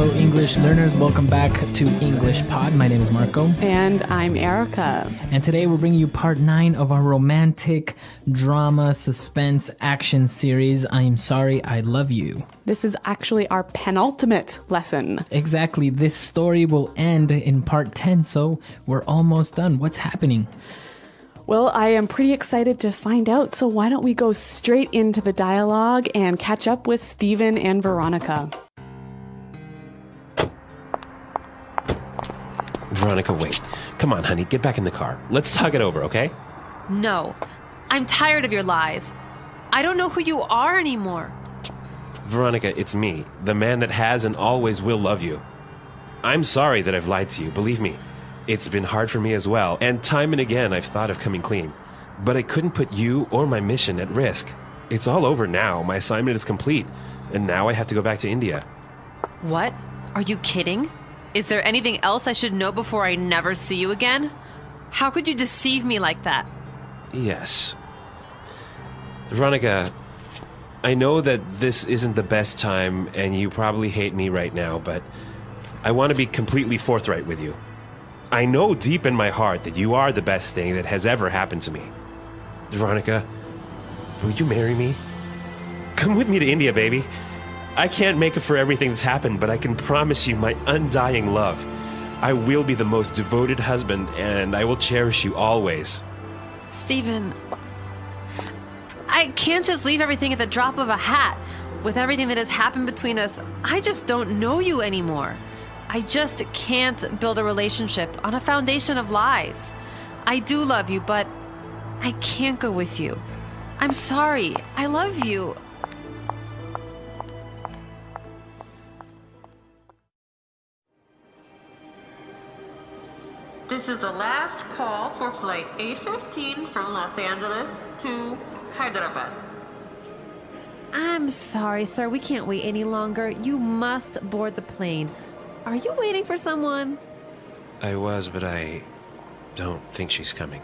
Hello, English learners. Welcome back to English Pod. My name is Marco. And I'm Erica. And today we're bringing you part 9 of our romantic drama suspense action series, I Am Sorry, I Love You. This is actually our penultimate lesson. Exactly. This story will end in part 10, so we're almost done. What's happening? Well, I am pretty excited to find out, so why don't we go straight into the dialogue and catch up with Stephen and Veronica. Veronica, wait. Come on, honey, get back in the car. Let's talk it over, okay? No. I'm tired of your lies. I don't know who you are anymore. Veronica, it's me, the man that has and always will love you. I'm sorry that I've lied to you, believe me. It's been hard for me as well, and time and again I've thought of coming clean. But I couldn't put you or my mission at risk. It's all over now. My assignment is complete, and now I have to go back to India. What? Are you kidding? Is there anything else I should know before I never see you again? How could you deceive me like that? Yes. Veronica, I know that this isn't the best time, and you probably hate me right now, but I want to be completely forthright with you. I know deep in my heart that you are the best thing that has ever happened to me. Veronica, will you marry me? Come with me to India, baby. I can't make up for everything that's happened, but I can promise you my undying love. I will be the most devoted husband, and I will cherish you always. Stephen, I can't just leave everything at the drop of a hat. With everything that has happened between us, I just don't know you anymore. I just can't build a relationship on a foundation of lies. I do love you, but I can't go with you. I'm sorry. I love you. This is the last call for flight 815 from Los Angeles to Hyderabad. I'm sorry, sir. We can't wait any longer. You must board the plane. Are you waiting for someone? I was, but I don't think she's coming.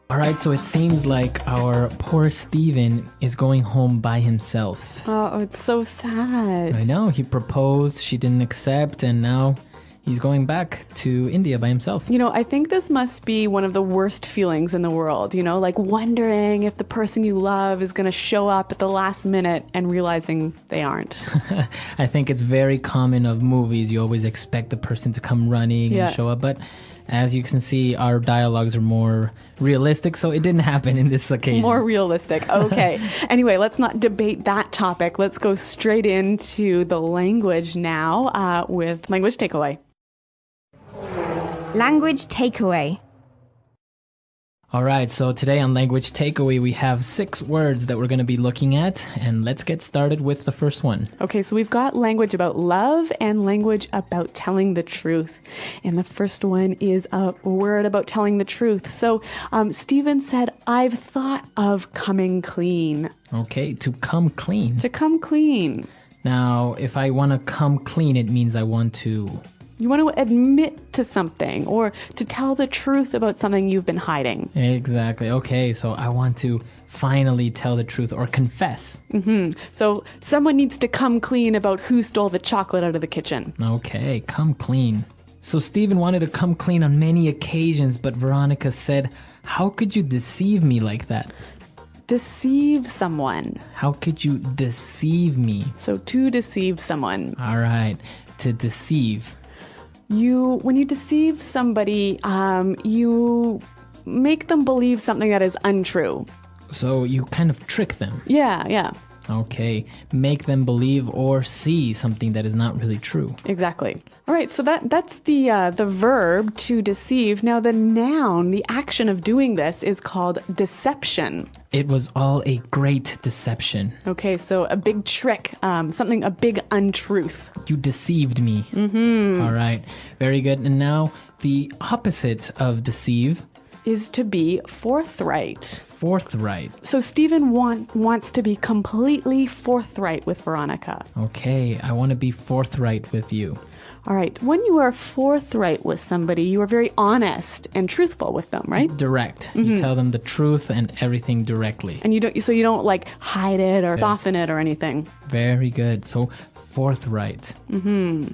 All right, so it seems like our poor Stephen is going home by himself. Oh, it's so sad. I know, he proposed, she didn't accept, and now he's going back to India by himself. You know, I think this must be one of the worst feelings in the world, you know, like wondering if the person you love is going to show up at the last minute and realizing they aren't. I think it's very common of movies. You always expect the person to come running and show up, but as you can see, our dialogues are more realistic, so it didn't happen in this occasion. More realistic. Okay. Anyway, let's not debate that topic. Let's go straight into the language now with Language Takeaway. Language takeaway. All right, so today on Language Takeaway, we have 6 words that we're going to be looking at, and let's get started with the first one. Okay, so we've got language about love and language about telling the truth. And the first one is a word about telling the truth. So Stephen said, I've thought of coming clean. Okay, to come clean. To come clean. Now, if I want to come clean, it means I want to... You want to admit to something or to tell the truth about something you've been hiding. Exactly. Okay, so I want to finally tell the truth or confess. So someone needs to come clean about who stole the chocolate out of the kitchen. Okay, come clean. So Stephen wanted to come clean on many occasions, but Veronica said, how could you deceive me like that? Deceive someone. How could you deceive me? So to deceive someone. All right, to deceive. When you deceive somebody, you make them believe something that is untrue. So you kind of trick them. Yeah. Okay, make them believe or see something that is not really true. Exactly. All right, so that's the verb to deceive. Now the noun, the action of doing this is called deception. It was all a great deception. Okay, so a big trick, a big untruth. You deceived me. All right, very good. And now the opposite of deceive is to be forthright. Forthright. So Stephen wants to be completely forthright with Veronica. Okay, I want to be forthright with you. All right. When you are forthright with somebody, you are very honest and truthful with them, right? Direct. You tell them the truth and everything directly. And you don't like hide it or soften it or anything. Very good. So forthright. All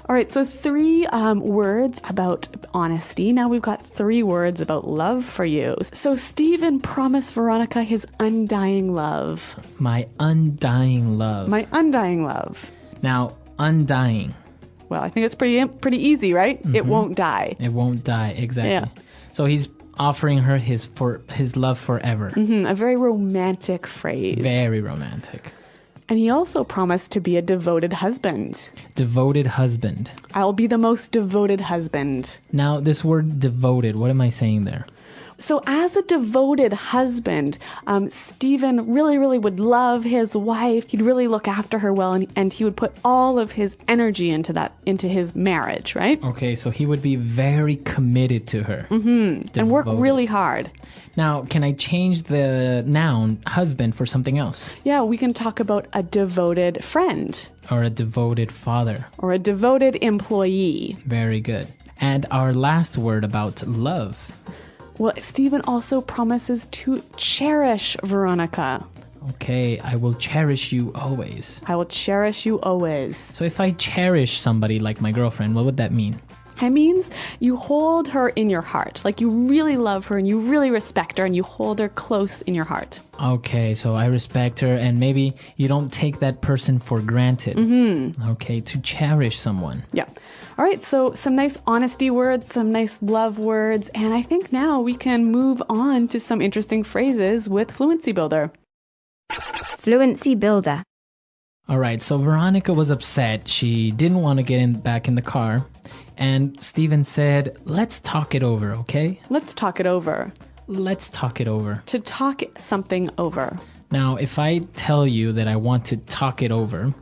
right. So 3 words about honesty. Now we've got 3 words about love for you. So Stephen promised Veronica his undying love. My undying love. My undying love. Now, undying. Well, I think it's pretty easy, right? It won't die. It won't die, exactly. Yeah. So he's offering her his love forever. A very romantic phrase. Very romantic. And he also promised to be a devoted husband. Devoted husband. I'll be the most devoted husband. Now, this word devoted, what am I saying there? So as a devoted husband, Stephen really, really would love his wife. He'd really look after her well, and he would put all of his energy into his marriage, right? Okay, so he would be very committed to her. And work really hard. Now, can I change the noun husband for something else? Yeah, we can talk about a devoted friend. Or a devoted father. Or a devoted employee. Very good. And our last word about love. Well, Stephen also promises to cherish Veronica. Okay, I will cherish you always. I will cherish you always. So if I cherish somebody like my girlfriend, what would that mean? It means you hold her in your heart. Like you really love her and you really respect her and you hold her close in your heart. Okay, so I respect her and maybe you don't take that person for granted. Okay, to cherish someone. Yeah. All right, so some nice honesty words, some nice love words, and I think now we can move on to some interesting phrases with Fluency Builder. Fluency Builder. All right, so Veronica was upset. She didn't want to get back in the car. And Stephen said, let's talk it over, okay? Let's talk it over. Let's talk it over. To talk something over. Now, if I tell you that I want to talk it over,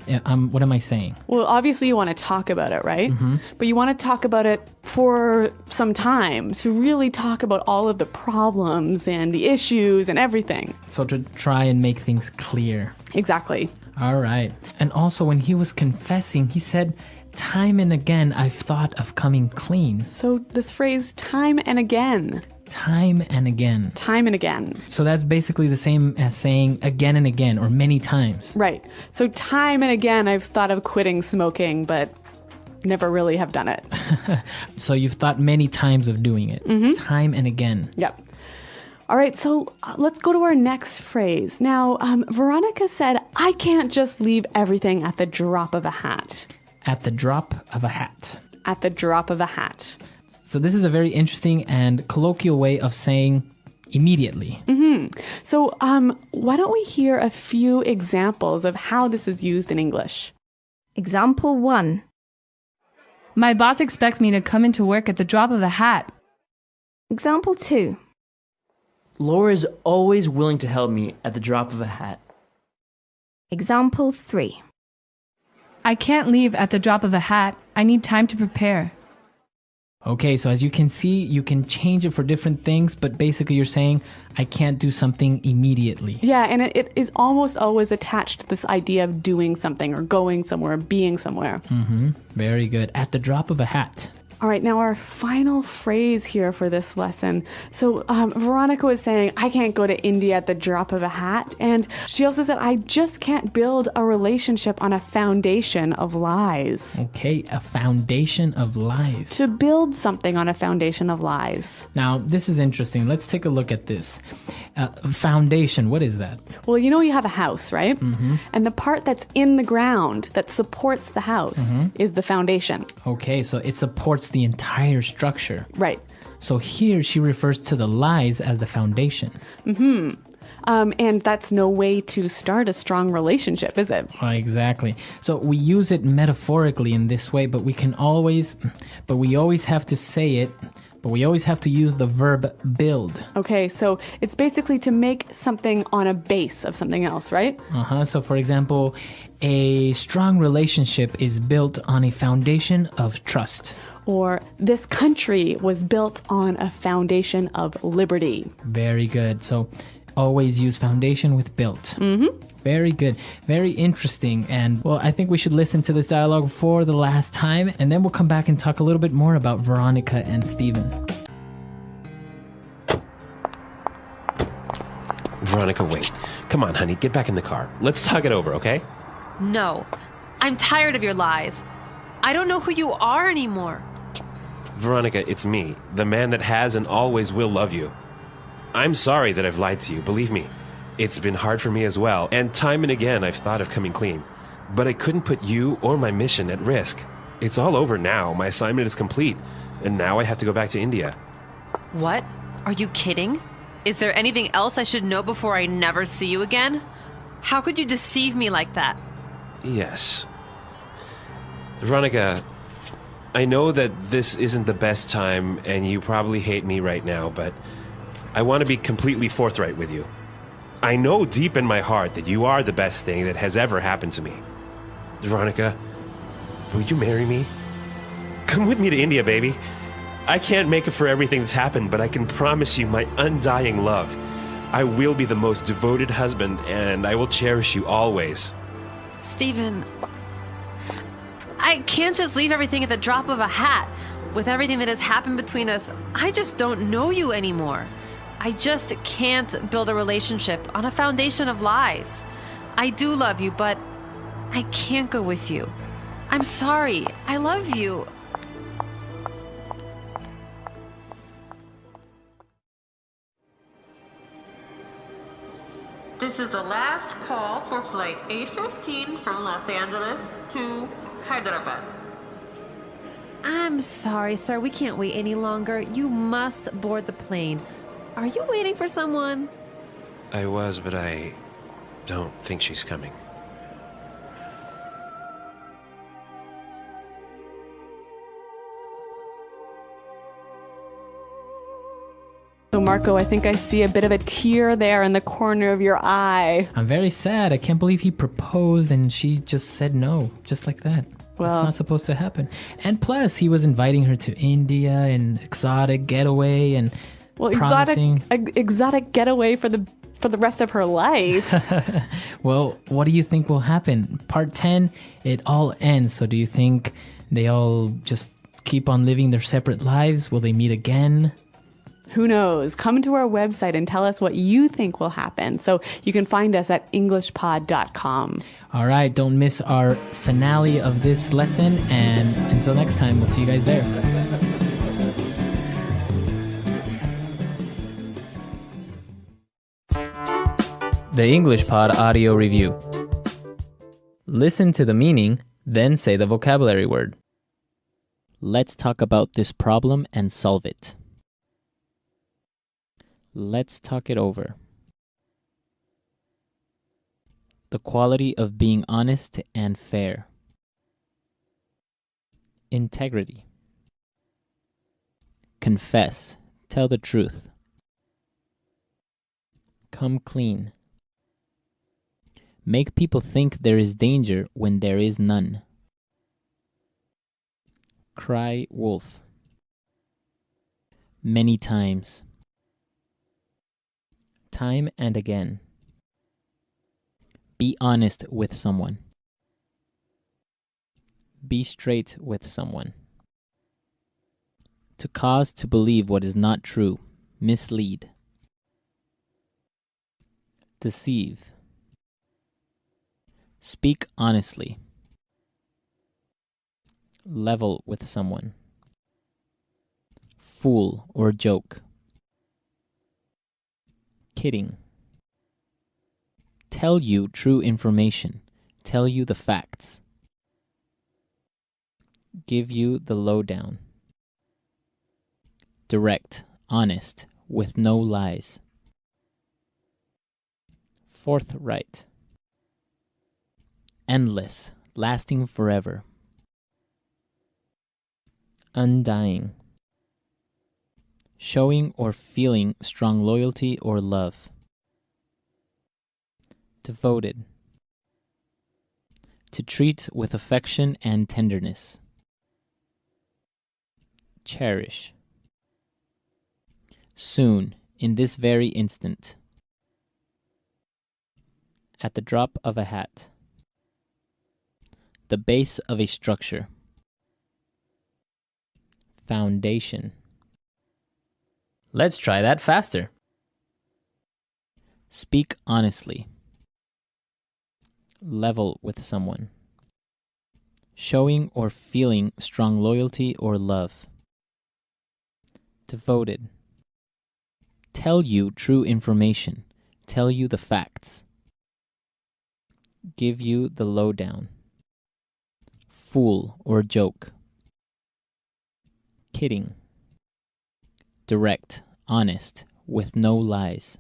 what am I saying? Well, obviously you want to talk about it, right? But you want to talk about it for some time, to really talk about all of the problems and the issues and everything. So to try and make things clear. Exactly. All right. And also when he was confessing, he said, time and again, I've thought of coming clean. So this phrase, time and again. Time and again. Time and again. So that's basically the same as saying again and again or many times. Right. So time and again, I've thought of quitting smoking, but never really have done it. So you've thought many times of doing it. Time and again. Yep. All right, so let's go to our next phrase. Now, Veronica said, I can't just leave everything at the drop of a hat. At the drop of a hat. At the drop of a hat. So this is a very interesting and colloquial way of saying immediately. So why don't we hear a few examples of how this is used in English? Example 1. My boss expects me to come into work at the drop of a hat. Example 2. Laura is always willing to help me at the drop of a hat. Example 3. I can't leave at the drop of a hat. I need time to prepare. Okay, so as you can see, you can change it for different things, but basically you're saying, I can't do something immediately. Yeah, and it is almost always attached to this idea of doing something or going somewhere, being somewhere. Very good. At the drop of a hat. All right, now our final phrase here for this lesson. So Veronica was saying, I can't go to India at the drop of a hat. And she also said, I just can't build a relationship on a foundation of lies. Okay, a foundation of lies. To build something on a foundation of lies. Now, this is interesting. Let's take a look at this. Foundation, what is that? Well, you know you have a house, right? And the part that's in the ground that supports the house is the foundation. Okay, so it supports the entire structure. Right. So here she refers to the lies as the foundation. And that's no way to start a strong relationship, is it? Exactly. So we use it metaphorically in this way, but we always have to say it, but we always have to use the verb build. Okay, so it's basically to make something on a base of something else, right? So for example, a strong relationship is built on a foundation of trust. Or this country was built on a foundation of liberty. Very good. So always use foundation with built. Very good. Very interesting. And, well, I think we should listen to this dialogue for the last time, and then we'll come back and talk a little bit more about Veronica and Stephen. Veronica, wait. Come on, honey, get back in the car. Let's talk it over, okay? No. I'm tired of your lies. I don't know who you are anymore. Veronica, it's me, the man that has and always will love you. I'm sorry that I've lied to you, believe me. It's been hard for me as well, and time and again I've thought of coming clean. But I couldn't put you or my mission at risk. It's all over now. My assignment is complete, and now I have to go back to India. What? Are you kidding? Is there anything else I should know before I never see you again? How could you deceive me like that? Yes. Veronica, I know that this isn't the best time, and you probably hate me right now, but I want to be completely forthright with you. I know deep in my heart that you are the best thing that has ever happened to me. Veronica, will you marry me? Come with me to India, baby. I can't make it for everything that's happened, but I can promise you my undying love. I will be the most devoted husband, and I will cherish you always. Stephen, I can't just leave everything at the drop of a hat. With everything that has happened between us, I just don't know you anymore. I just can't build a relationship on a foundation of lies. I do love you, but I can't go with you. I'm sorry. I love you. This is the last call for flight 815 from Los Angeles to Hyderabad. I'm sorry, sir. We can't wait any longer. You must board the plane. Are you waiting for someone? I was, but I don't think she's coming. So, Marco, I think I see a bit of a tear there in the corner of your eye. I'm very sad. I can't believe he proposed and she just said no, just like that. Well, that's not supposed to happen. And plus, he was inviting her to India and exotic getaway and promising. exotic getaway for the rest of her life. Well, what do you think will happen? Part 10, it all ends. So do you think they all just keep on living their separate lives? Will they meet again? Who knows? Come to our website and tell us what you think will happen. So you can find us at englishpod.com. All right, don't miss our finale of this lesson. And until next time, we'll see you guys there. The English Pod Audio Review. Listen to the meaning, then say the vocabulary word. Let's talk about this problem and solve it. Let's talk it over. The quality of being honest and fair. Integrity. Confess. Tell the truth. Come clean. Make people think there is danger when there is none. Cry wolf. Many times. Time and again. Be honest with someone. Be straight with someone. To cause to believe what is not true. Mislead. Deceive. Speak honestly. Level with someone. Fool or joke. Kidding. Tell you true information. Tell you the facts. Give you the lowdown. Direct, honest, with no lies. Forthright. Endless, lasting forever. Undying. Showing or feeling strong loyalty or love. Devoted. To treat with affection and tenderness. Cherish. Soon, in this very instant. At the drop of a hat. The base of a structure. Foundation. Let's try that faster. Speak honestly. Level with someone. Showing or feeling strong loyalty or love. Devoted. Tell you true information. Tell you the facts. Give you the lowdown. Fool or joke. Kidding. Direct, honest, with no lies.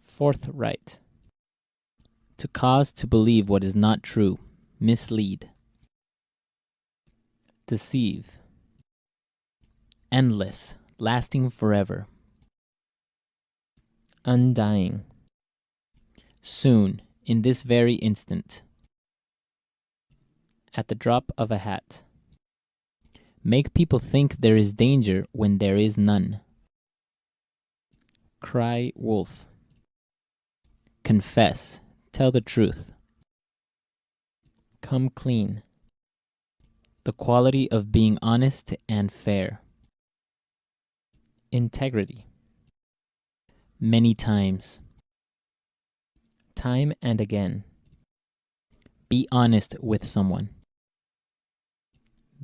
Forthright. To cause to believe what is not true. Mislead. Deceive. Endless, lasting forever. Undying. Soon, in this very instant. At the drop of a hat. Make people think there is danger when there is none. Cry wolf. Confess. Tell the truth. Come clean. The quality of being honest and fair. Integrity. Many times. Time and again. Be honest with someone.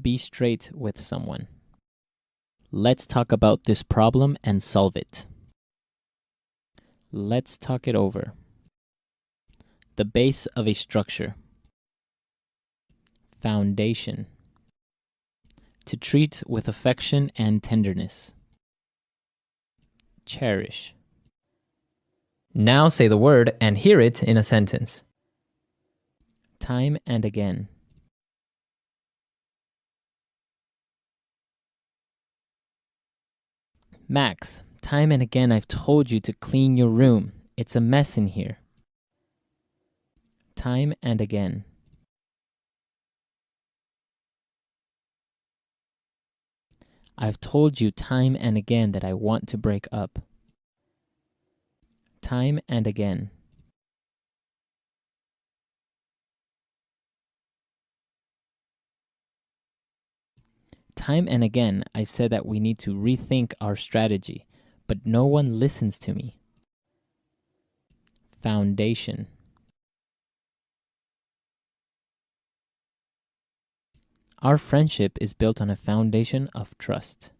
Be straight with someone. Let's talk about this problem and solve it. Let's talk it over. The base of a structure. Foundation. To treat with affection and tenderness. Cherish. Now say the word and hear it in a sentence. Time and again. Max, time and again I've told you to clean your room. It's a mess in here. Time and again. I've told you time and again that I want to break up. Time and again. Time and again, I've said that we need to rethink our strategy, but no one listens to me. Foundation. Our friendship is built on a foundation of trust.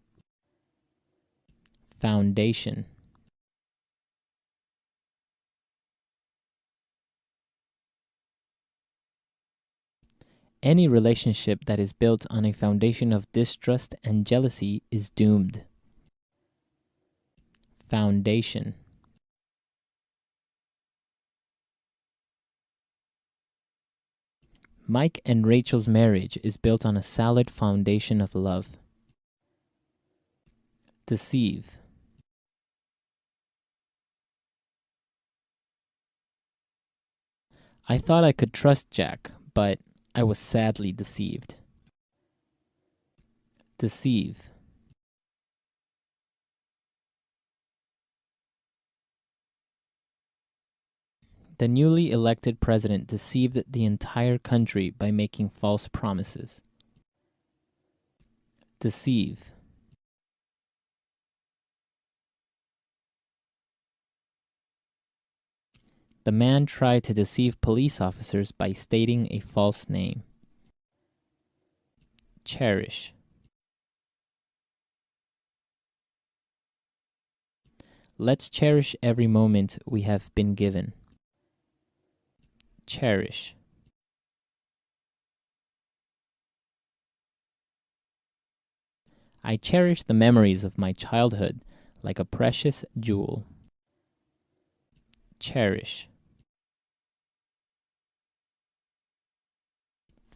Foundation. Any relationship that is built on a foundation of distrust and jealousy is doomed. Foundation. Mike and Rachel's marriage is built on a solid foundation of love. Deceive. I thought I could trust Jack, but I was sadly deceived. Deceive. The newly elected president deceived the entire country by making false promises. Deceive. The man tried to deceive police officers by stating a false name. Cherish. Let's cherish every moment we have been given. Cherish. I cherish the memories of my childhood like a precious jewel. Cherish.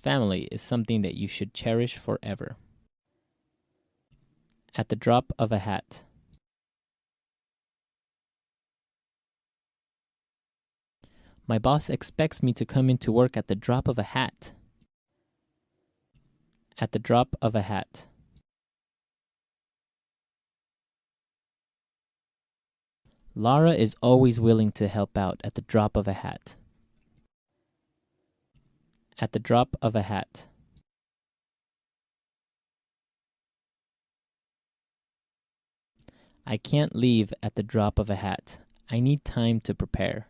Family is something that you should cherish forever. At the drop of a hat. My boss expects me to come into work at the drop of a hat. At the drop of a hat. Laura is always willing to help out at the drop of a hat. At the drop of a hat. I can't leave at the drop of a hat. I need time to prepare.